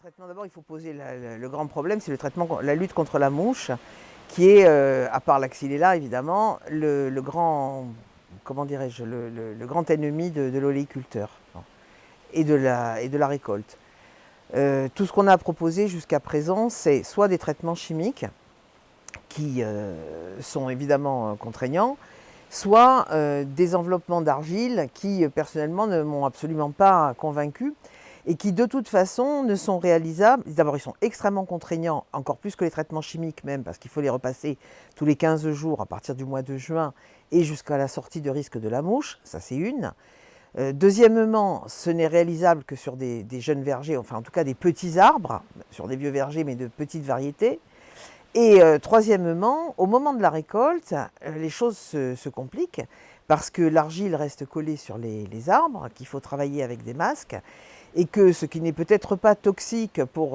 traitement, d'abord, il faut poser le grand problème, c'est le traitement, la lutte contre la mouche, qui est, à part la xylella évidemment, le grand, comment dirais-je, le grand ennemi de l'oléiculteur et de la récolte. Tout ce qu'on a proposé jusqu'à présent, c'est soit des traitements chimiques qui sont évidemment contraignants, soit des enveloppements d'argile qui, personnellement, ne m'ont absolument pas convaincu et qui, de toute façon, ne sont réalisables. D'abord, ils sont extrêmement contraignants, encore plus que les traitements chimiques même, parce qu'il faut les repasser tous les 15 jours à partir du mois de juin et jusqu'à la sortie de risque de la mouche, ça c'est une. Deuxièmement, ce n'est réalisable que sur des jeunes vergers, enfin en tout cas des petits arbres, sur des vieux vergers mais de petites variétés. Et troisièmement, au moment de la récolte, les choses se compliquent parce que l'argile reste collée sur les arbres, qu'il faut travailler avec des masques, et que ce qui n'est peut-être pas toxique pour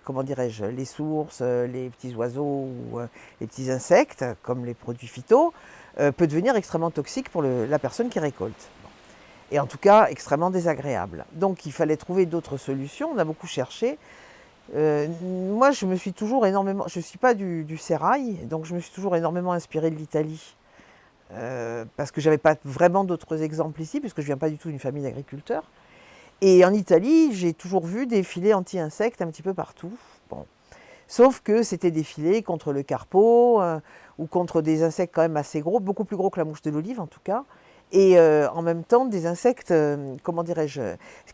comment dirais-je, les sources, les petits oiseaux ou les petits insectes, comme les produits phyto, peut devenir extrêmement toxique pour la personne qui récolte. Et en tout cas, extrêmement désagréable. Donc il fallait trouver d'autres solutions, on a beaucoup cherché. Moi, je me suis toujours énormément, je ne suis pas du sérail, donc je me suis toujours énormément inspirée de l'Italie, parce que je n'avais pas vraiment d'autres exemples ici, puisque je ne viens pas du tout d'une famille d'agriculteurs. Et en Italie, j'ai toujours vu des filets anti-insectes un petit peu partout. Bon. Sauf que c'était des filets contre le carpeau, ou contre des insectes quand même assez gros, beaucoup plus gros que la mouche de l'olive en tout cas. Et en même temps, des insectes, comment dirais-je,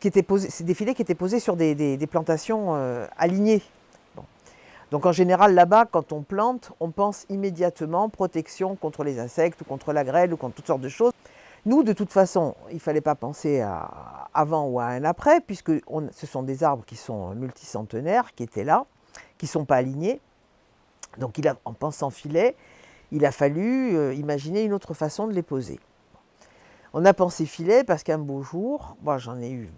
c'est des filets qui étaient posés sur des plantations alignées. Bon. Donc en général, là-bas, quand on plante, on pense immédiatement protection contre les insectes, ou contre la grêle, ou contre toutes sortes de choses. Nous, de toute façon, il ne fallait pas penser à avant ou à un après, puisque ce sont des arbres qui sont multicentenaires, qui étaient là, qui ne sont pas alignés. Donc en pensant filet, il a fallu imaginer une autre façon de les poser. On a pensé filet parce qu'un beau jour, moi j'en ai eu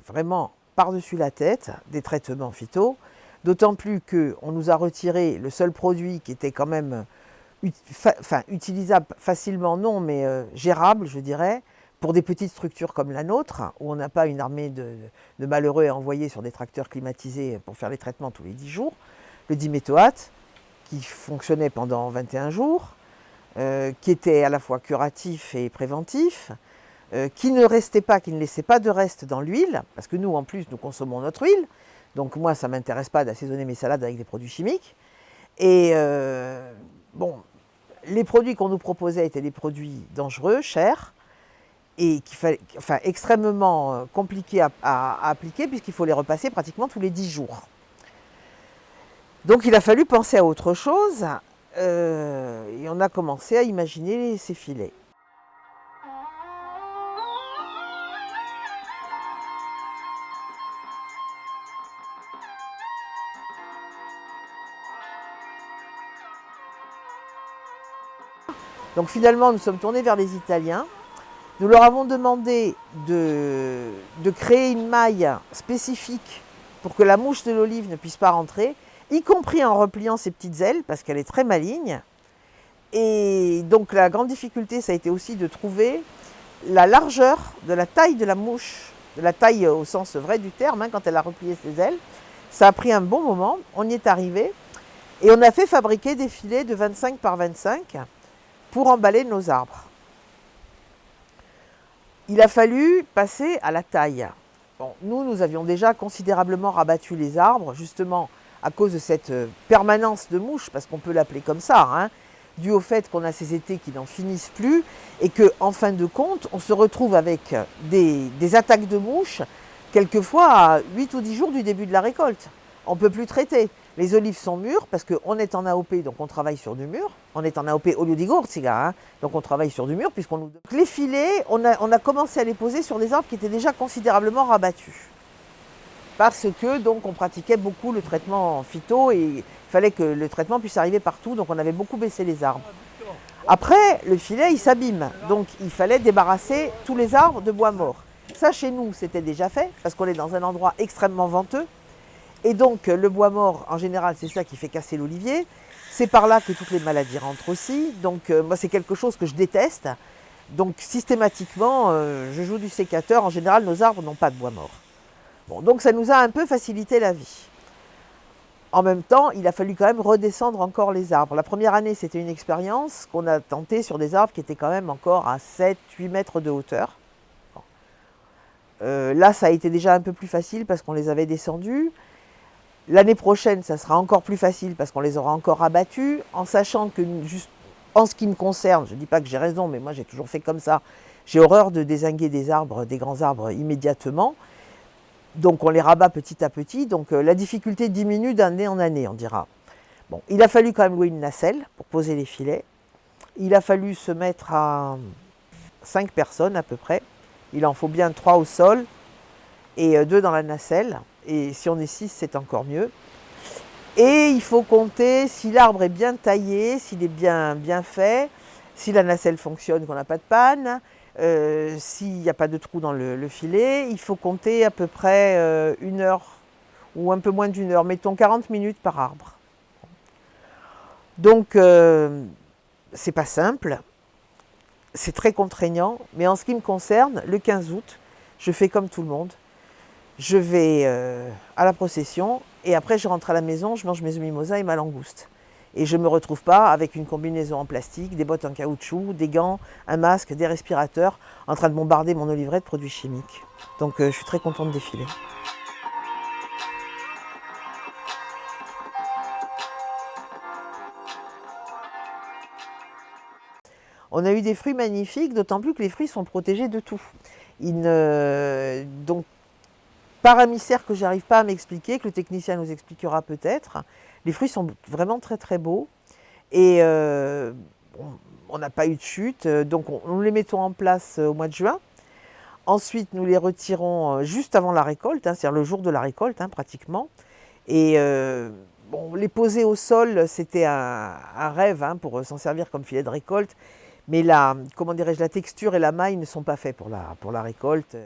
vraiment par-dessus la tête des traitements phyto, d'autant plus qu'on nous a retiré le seul produit qui était quand même utilisable facilement, non, mais gérable, je dirais, pour des petites structures comme la nôtre, où on n'a pas une armée de malheureux à envoyer sur des tracteurs climatisés pour faire les traitements tous les 10 jours, le diméthoate, qui fonctionnait pendant 21 jours, qui était à la fois curatif et préventif, qui ne laissait pas de reste dans l'huile, parce que nous, en plus, nous consommons notre huile, donc moi, ça ne m'intéresse pas d'assaisonner mes salades avec des produits chimiques. Et bon, les produits qu'on nous proposait étaient des produits dangereux, chers, et extrêmement compliqués à appliquer, puisqu'il faut les repasser pratiquement tous les 10 jours. Donc il a fallu penser à autre chose, et on a commencé à imaginer ces filets. Donc finalement, nous sommes tournés vers les Italiens. Nous leur avons demandé de créer une maille spécifique pour que la mouche de l'olive ne puisse pas rentrer, y compris en repliant ses petites ailes, parce qu'elle est très maligne. Et donc la grande difficulté, ça a été aussi de trouver la largeur de la taille de la mouche, de la taille au sens vrai du terme, quand elle a replié ses ailes. Ça a pris un bon moment, on y est arrivé, et on a fait fabriquer des filets de 25 par 25 pour emballer nos arbres. Il a fallu passer à la taille. Bon, nous avions déjà considérablement rabattu les arbres, justement à cause de cette permanence de mouches, parce qu'on peut l'appeler comme ça, dû au fait qu'on a ces étés qui n'en finissent plus, et qu'en fin de compte, on se retrouve avec des attaques de mouches, quelquefois à 8 ou 10 jours du début de la récolte. On ne peut plus traiter. Les olives sont mûres parce qu'on est en AOP, donc on travaille sur du mûr. On est en AOP olio di gorzica, donc on travaille sur du mûr. Les filets, on a commencé à les poser sur des arbres qui étaient déjà considérablement rabattus. Parce que donc on pratiquait beaucoup le traitement phyto et il fallait que le traitement puisse arriver partout, donc on avait beaucoup baissé les arbres. Après, le filet, il s'abîme, donc il fallait débarrasser tous les arbres de bois mort. Ça, chez nous, c'était déjà fait, parce qu'on est dans un endroit extrêmement venteux. Et donc, le bois mort, en général, c'est ça qui fait casser l'olivier. C'est par là que toutes les maladies rentrent aussi. Donc, moi, c'est quelque chose que je déteste. Donc, systématiquement, je joue du sécateur. En général, nos arbres n'ont pas de bois mort. Bon, donc ça nous a un peu facilité la vie. En même temps, il a fallu quand même redescendre encore les arbres. La première année, c'était une expérience qu'on a tentée sur des arbres qui étaient quand même encore à 7-8 mètres de hauteur. Bon. Là, ça a été déjà un peu plus facile parce qu'on les avait descendus. L'année prochaine, ça sera encore plus facile parce qu'on les aura encore abattus, en sachant que, juste en ce qui me concerne, je ne dis pas que j'ai raison, mais moi j'ai toujours fait comme ça, j'ai horreur de dézinguer des arbres, des grands arbres immédiatement. Donc on les rabat petit à petit, donc la difficulté diminue d'année en année, on dira. Bon, il a fallu quand même louer une nacelle pour poser les filets. Il a fallu se mettre à 5 personnes à peu près. Il en faut bien 3 au sol et 2 dans la nacelle. Et si on est 6, c'est encore mieux. Et il faut compter si l'arbre est bien taillé, s'il est bien fait, si la nacelle fonctionne, qu'on n'a pas de panne. S'il n'y a pas de trou dans le filet, il faut compter à peu près 1 heure ou un peu moins d'1 heure, mettons 40 minutes par arbre. Donc c'est pas simple, c'est très contraignant, mais en ce qui me concerne, le 15 août, je fais comme tout le monde. Je vais à la procession et après je rentre à la maison, je mange mes œufs mimosa et ma langouste. Et je ne me retrouve pas avec une combinaison en plastique, des bottes en caoutchouc, des gants, un masque, des respirateurs, en train de bombarder mon oliveraie de produits chimiques. Donc je suis très contente de défiler. On a eu des fruits magnifiques, d'autant plus que les fruits sont protégés de tout. Donc, par un mystère que je n'arrive pas à m'expliquer, que le technicien nous expliquera peut-être, les fruits sont vraiment très très beaux. Et on n'a pas eu de chute, donc nous les mettons en place au mois de juin. Ensuite, nous les retirons juste avant la récolte, c'est-à-dire le jour de la récolte pratiquement. Et les poser au sol, c'était un rêve pour s'en servir comme filet de récolte. Mais la texture et la maille ne sont pas faits pour la récolte.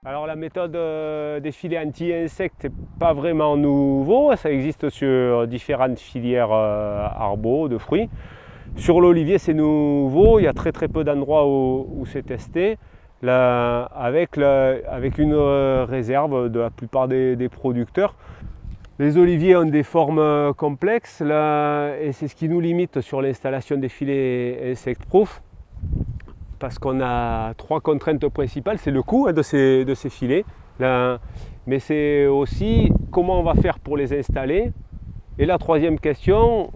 Alors la méthode des filets anti-insectes n'est pas vraiment nouveau, ça existe sur différentes filières arbaux, de fruits. Sur l'olivier c'est nouveau, il y a très peu d'endroits où c'est testé, avec une réserve de la plupart des producteurs. Les oliviers ont des formes complexes et c'est ce qui nous limite sur l'installation des filets insect-proof. Parce qu'on a 3 contraintes principales, c'est le coût de ces filets, mais c'est aussi comment on va faire pour les installer. Et la troisième question,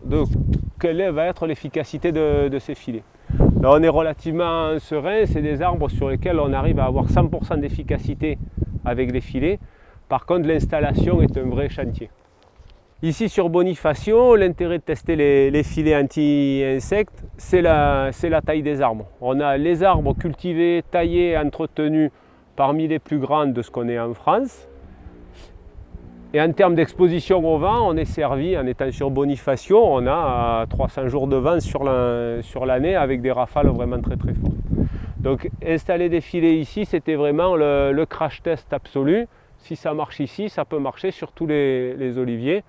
quelle va être l'efficacité de ces filets. Là, on est relativement serein, c'est des arbres sur lesquels on arrive à avoir 100% d'efficacité avec les filets. Par contre, l'installation est un vrai chantier. Ici sur Bonifacio, l'intérêt de tester les filets anti-insectes, c'est la taille des arbres. On a les arbres cultivés, taillés, entretenus parmi les plus grands de ce qu'on est en France. Et en termes d'exposition au vent, on est servi, en étant sur Bonifacio, on a 300 jours de vent sur l'année avec des rafales vraiment très fortes. Donc installer des filets ici, c'était vraiment le crash test absolu. Si ça marche ici, ça peut marcher sur tous les oliviers.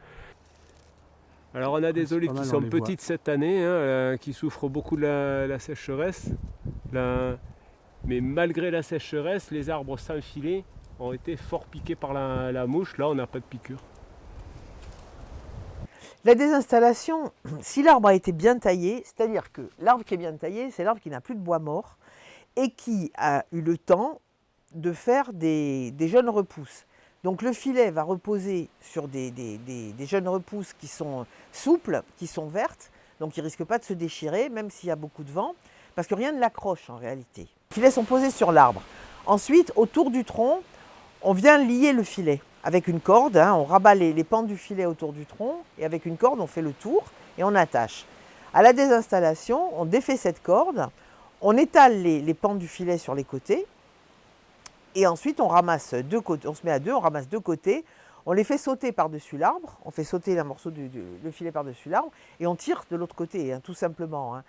Alors on a des olives qui sont petites cette année, qui souffrent beaucoup de la sécheresse. Mais malgré la sécheresse, les arbres sans filet ont été fort piqués par la mouche. Là, on n'a pas de piqûre. La désinstallation, si l'arbre a été bien taillé, c'est-à-dire que l'arbre qui est bien taillé, c'est l'arbre qui n'a plus de bois mort et qui a eu le temps de faire des jeunes repousses. Donc le filet va reposer sur des jeunes repousses qui sont souples, qui sont vertes, donc ils ne risquent pas de se déchirer, même s'il y a beaucoup de vent, parce que rien ne l'accroche en réalité. Les filets sont posés sur l'arbre. Ensuite, autour du tronc, on vient lier le filet avec une corde, on rabat les pans du filet autour du tronc, et avec une corde, on fait le tour et on attache. À la désinstallation, on défait cette corde, on étale les pans du filet sur les côtés, et ensuite, on ramasse 2 côtés, on se met à 2, on ramasse 2 côtés, on les fait sauter par-dessus l'arbre, on fait sauter un morceau le filet par-dessus l'arbre, et on tire de l'autre côté, tout simplement.